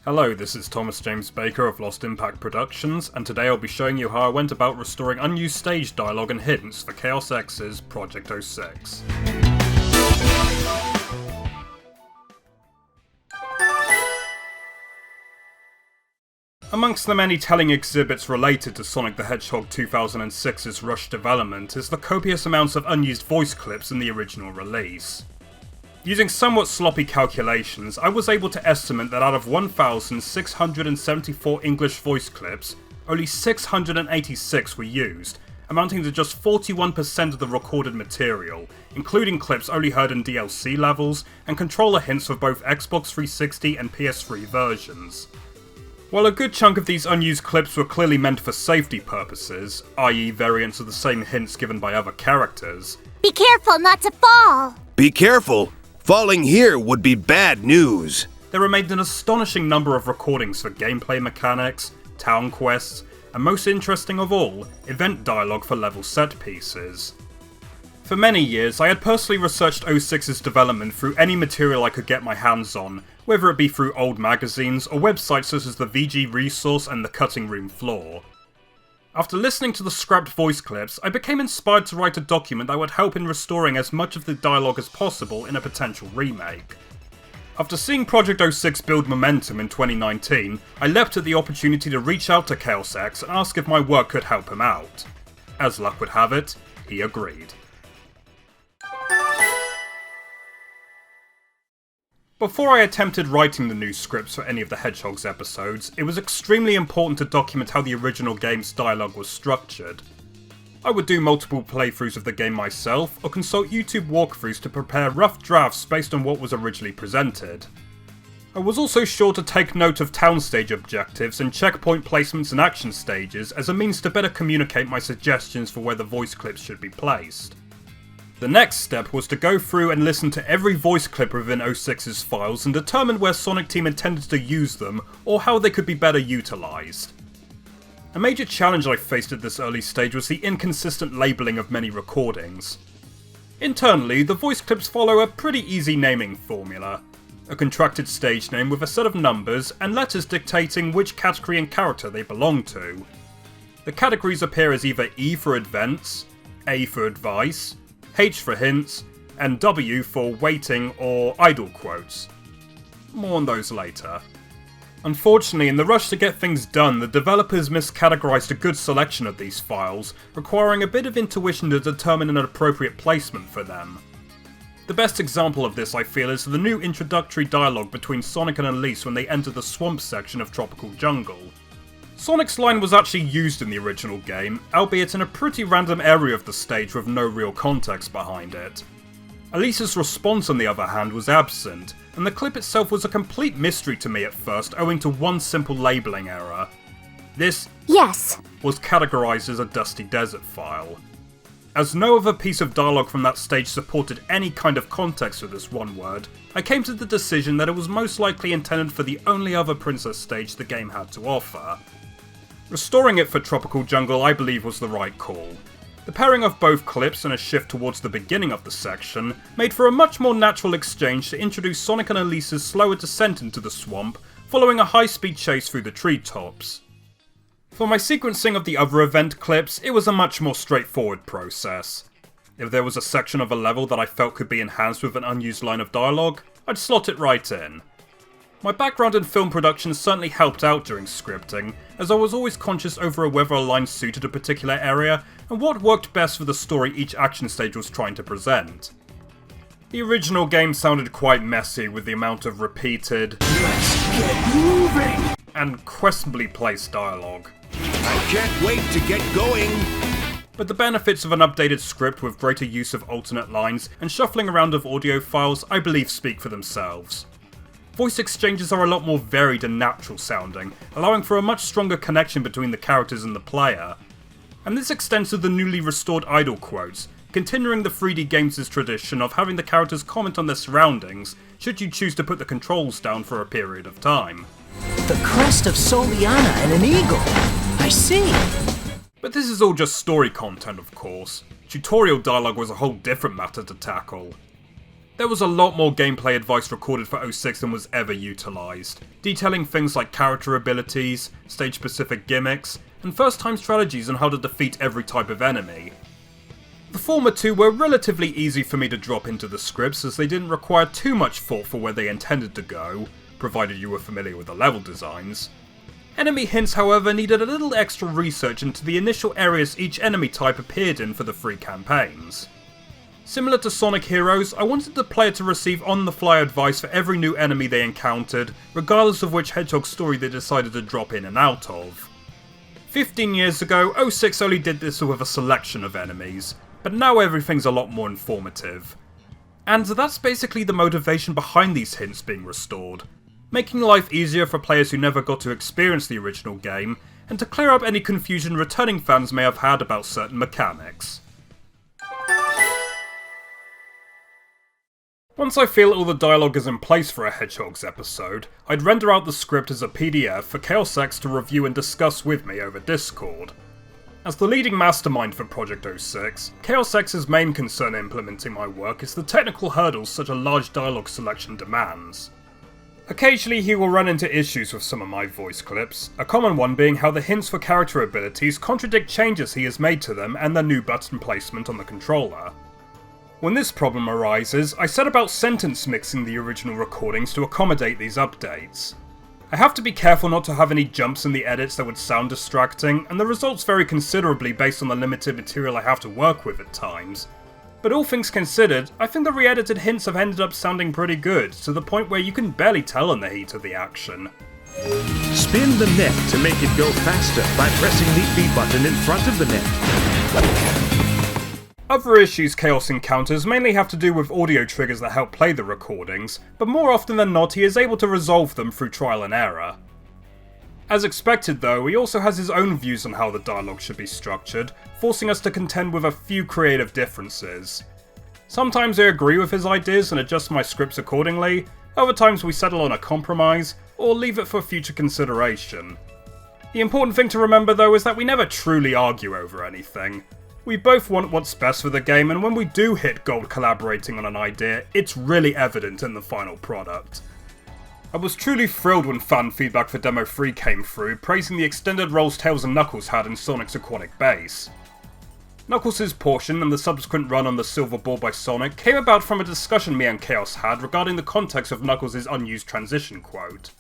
Hello, this is Thomas James Baker of Lost Impact Productions, and today I'll be showing you how I went about restoring unused stage dialogue and hints for ChaosX's Project 06. Amongst the many telling exhibits related to Sonic the Hedgehog 2006's rush development is the copious amounts of unused voice clips in the original release. Using somewhat sloppy calculations, I was able to estimate that out of 1,674 English voice clips, only 686 were used, amounting to just 41% of the recorded material, including clips only heard in DLC levels and controller hints for both Xbox 360 and PS3 versions. While a good chunk of these unused clips were clearly meant for safety purposes, i.e. variants of the same hints given by other characters, be careful not to fall! Be careful! Falling here would be bad news! There remained an astonishing number of recordings for gameplay mechanics, town quests, and most interesting of all, event dialogue for level set pieces. For many years, I had personally researched 06's development through any material I could get my hands on, whether it be through old magazines or websites such as the VG Resource and the Cutting Room Floor. After listening to the scrapped voice clips, I became inspired to write a document that would help in restoring as much of the dialogue as possible in a potential remake. After seeing Project 06 build momentum in 2019, I leapt at the opportunity to reach out to ChaosX and ask if my work could help him out. As luck would have it, he agreed. Before I attempted writing the new scripts for any of the Hedgehog's episodes, it was extremely important to document how the original game's dialogue was structured. I would do multiple playthroughs of the game myself, or consult YouTube walkthroughs to prepare rough drafts based on what was originally presented. I was also sure to take note of town stage objectives and checkpoint placements and action stages as a means to better communicate my suggestions for where the voice clips should be placed. The next step was to go through and listen to every voice clip within 06's files and determine where Sonic Team intended to use them or how they could be better utilised. A major challenge I faced at this early stage was the inconsistent labelling of many recordings. Internally, the voice clips follow a pretty easy naming formula. A contracted stage name with a set of numbers and letters dictating which category and character they belong to. The categories appear as either E for events, A for advice, H for hints, and W for waiting or idle quotes. More on those later. Unfortunately, in the rush to get things done, the developers miscategorized a good selection of these files, requiring a bit of intuition to determine an appropriate placement for them. The best example of this, I feel, is the new introductory dialogue between Sonic and Elise when they enter the swamp section of Tropical Jungle. Sonic's line was actually used in the original game, albeit in a pretty random area of the stage with no real context behind it. Elise's response, on the other hand, was absent, and the clip itself was a complete mystery to me at first owing to one simple labelling error. This was categorised as a Dusty Desert file. As no other piece of dialogue from that stage supported any kind of context for this one word, I came to the decision that it was most likely intended for the only other princess stage the game had to offer. Restoring it for Tropical Jungle I believe was the right call. The pairing of both clips and a shift towards the beginning of the section made for a much more natural exchange to introduce Sonic and Elise's slower descent into the swamp, following a high-speed chase through the treetops. For my sequencing of the other event clips, it was a much more straightforward process. If there was a section of a level that I felt could be enhanced with an unused line of dialogue, I'd slot it right in. My background in film production certainly helped out during scripting, as I was always conscious over whether a line suited a particular area and what worked best for the story each action stage was trying to present. The original game sounded quite messy with the amount of repeated "Let's get moving" and questionably placed dialogue. I can't wait to get going! But the benefits of an updated script with greater use of alternate lines and shuffling around of audio files I believe speak for themselves. Voice exchanges are a lot more varied and natural sounding, allowing for a much stronger connection between the characters and the player. And this extends to the newly restored idle quotes, continuing the 3D games' tradition of having the characters comment on their surroundings, should you choose to put the controls down for a period of time. The crest of Soliana and an eagle! I see! But this is all just story content, of course. Tutorial dialogue was a whole different matter to tackle. There was a lot more gameplay advice recorded for 06 than was ever utilised, detailing things like character abilities, stage-specific gimmicks, and first-time strategies on how to defeat every type of enemy. The former two were relatively easy for me to drop into the scripts as they didn't require too much thought for where they intended to go, provided you were familiar with the level designs. Enemy hints, however, needed a little extra research into the initial areas each enemy type appeared in for the free campaigns. Similar to Sonic Heroes, I wanted the player to receive on-the-fly advice for every new enemy they encountered, regardless of which Hedgehog story they decided to drop in and out of. 15 years ago, 06 only did this with a selection of enemies, but now everything's a lot more informative. And that's basically the motivation behind these hints being restored, making life easier for players who never got to experience the original game, and to clear up any confusion returning fans may have had about certain mechanics. Once I feel all the dialogue is in place for a Hedgehog's episode, I'd render out the script as a PDF for ChaosX to review and discuss with me over Discord. As the leading mastermind for Project 06, ChaosX's main concern in implementing my work is the technical hurdles such a large dialogue selection demands. Occasionally he will run into issues with some of my voice clips, a common one being how the hints for character abilities contradict changes he has made to them and their new button placement on the controller. When this problem arises, I set about sentence mixing the original recordings to accommodate these updates. I have to be careful not to have any jumps in the edits that would sound distracting, and the results vary considerably based on the limited material I have to work with at times. But all things considered, I think the re-edited hints have ended up sounding pretty good, to the point where you can barely tell in the heat of the action. Spin the net to make it go faster by pressing the B button in front of the net. Other issues Chaos encounters mainly have to do with audio triggers that help play the recordings, but more often than not he is able to resolve them through trial and error. As expected though, he also has his own views on how the dialogue should be structured, forcing us to contend with a few creative differences. Sometimes I agree with his ideas and adjust my scripts accordingly, other times we settle on a compromise, or leave it for future consideration. The important thing to remember though is that we never truly argue over anything. We both want what's best for the game, and when we do hit gold collaborating on an idea, it's really evident in the final product. I was truly thrilled when fan feedback for Demo 3 came through, praising the extended roles Tails and Knuckles had in Sonic's aquatic base. Knuckles' portion and the subsequent run on the Silver Ball by Sonic came about from a discussion me and Chaos had regarding the context of Knuckles' unused transition quote.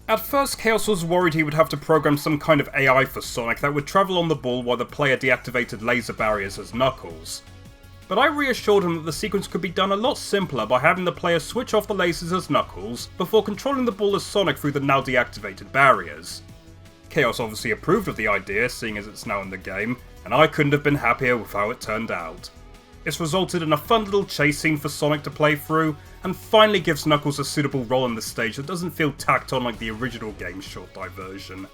At first, Chaos was worried he would have to program some kind of AI for Sonic that would travel on the ball while the player deactivated laser barriers as Knuckles. But I reassured him that the sequence could be done a lot simpler by having the player switch off the lasers as Knuckles before controlling the ball as Sonic through the now deactivated barriers. Chaos obviously approved of the idea, seeing as it's now in the game, and I couldn't have been happier with how it turned out. It's resulted in a fun little chase scene for Sonic to play through, and finally gives Knuckles a suitable role on the stage that doesn't feel tacked on like the original game's short diversion.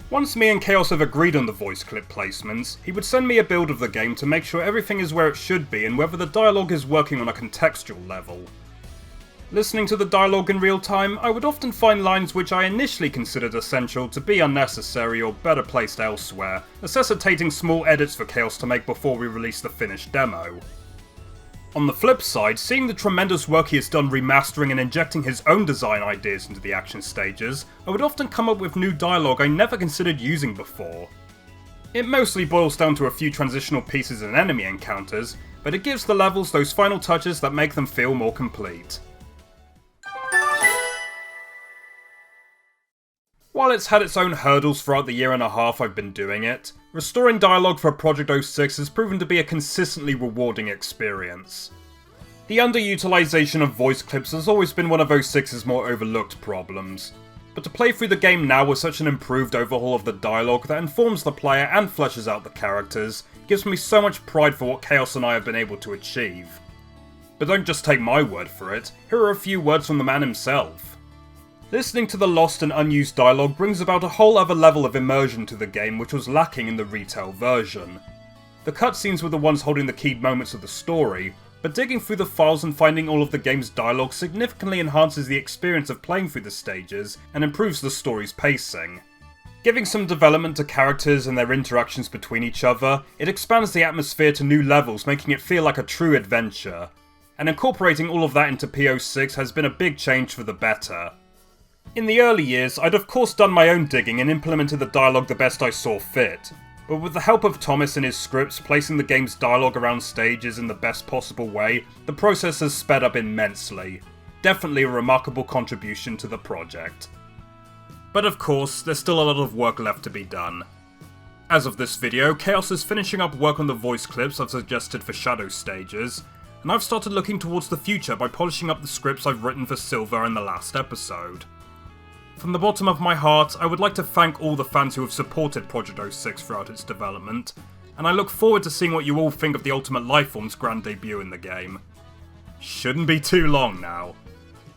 Once me and Chaos have agreed on the voice clip placements, he would send me a build of the game to make sure everything is where it should be and whether the dialogue is working on a contextual level. Listening to the dialogue in real time, I would often find lines which I initially considered essential to be unnecessary or better placed elsewhere, necessitating small edits for Chaos to make before we release the finished demo. On the flip side, seeing the tremendous work he has done remastering and injecting his own design ideas into the action stages, I would often come up with new dialogue I never considered using before. It mostly boils down to a few transitional pieces and enemy encounters, but it gives the levels those final touches that make them feel more complete. While it's had its own hurdles throughout the year and a half I've been doing it, restoring dialogue for Project 06 has proven to be a consistently rewarding experience. The underutilization of voice clips has always been one of 06's more overlooked problems, but to play through the game now with such an improved overhaul of the dialogue that informs the player and fleshes out the characters gives me so much pride for what Chaos and I have been able to achieve. But don't just take my word for it, here are a few words from the man himself. Listening to the lost and unused dialogue brings about a whole other level of immersion to the game which was lacking in the retail version. The cutscenes were the ones holding the key moments of the story, but digging through the files and finding all of the game's dialogue significantly enhances the experience of playing through the stages and improves the story's pacing. Giving some development to characters and their interactions between each other, it expands the atmosphere to new levels, making it feel like a true adventure. and incorporating all of that into PO6 has been a big change for the better. In the early years, I'd of course done my own digging and implemented the dialogue the best I saw fit, but with the help of Thomas and his scripts placing the game's dialogue around stages in the best possible way, the process has sped up immensely. Definitely a remarkable contribution to the project. But of course, there's still a lot of work left to be done. As of this video, Chaos is finishing up work on the voice clips I've suggested for Shadow stages, and I've started looking towards the future by polishing up the scripts I've written for Silver in the last episode. From the bottom of my heart, I would like to thank all the fans who have supported Project 06 throughout its development, and I look forward to seeing what you all think of the Ultimate Lifeform's grand debut in the game. Shouldn't be too long now.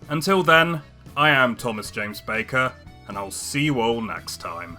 Until then, I am Thomas James Baker, and I'll see you all next time.